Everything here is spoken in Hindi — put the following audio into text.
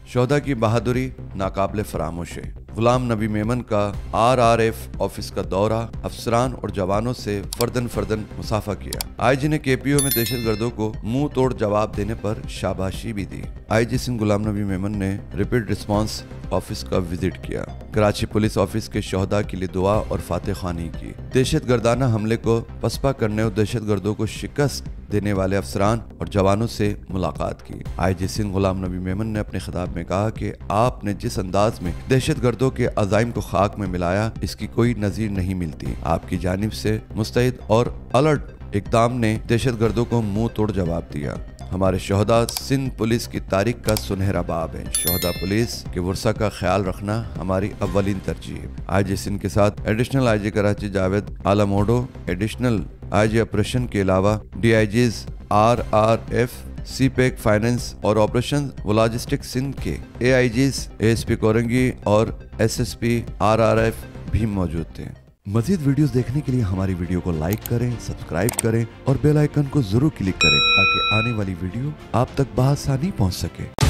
शोहदा की बहादुरी नाकाबिले फरामोश है। गुलाम नबी मेमन का RRF ऑफिस का दौरा, अफसरान और जवानों से फर्दन मुसाफा किया। IG ने KPO में दहशतगर्दों को मुंह तोड़ जवाब देने पर शाबाशी भी दी। IG सिंध गुलाम नबी मेमन ने रैपिड रिस्पांस ऑफिस का विजिट किया। कराची पुलिस ऑफिस के शोहदा के लिए दुआ और फातह खानी की। दहशतगर्दाना हमले को पसपा करने और दहशतगर्दों को शिकस्त देने वाले अफसरान और जवानों से मुलाकात की। IG सिंध गुलाम नबी मेमन ने अपने खिताब में कहा कि आपने जिस अंदाज में दहशतगर्दों के अज़ाइम को खाक में मिलाया, इसकी कोई नज़ीर नहीं मिलती। आपकी जानिब से मुस्तैद और अलर्ट इक़दाम ने दहशतगर्दों को मुंह तोड़ जवाब दिया। हमारे शोहदा सिंध पुलिस की तारीख का सुनहरा बाब है। शोहदा पुलिस के वर्सा का ख्याल रखना हमारी अव्वलीन तरजीह है। IG सिंध के साथ additional IG Karachi Javed Alam Odho, additional IG operation के अलावा DIGs RRF, CPEC फाइनेंस और ऑपरेशन व लॉजिस्टिक्स सिंध के AIGs ASP कोरंगी और SSP RRF भी मौजूद थे। मजीद वीडियोस देखने के लिए हमारी वीडियो को लाइक करें, सब्सक्राइब करें और बेल आइकन को जरूर क्लिक करें ताकि आने वाली वीडियो आप तक बआसानी पहुंच सके।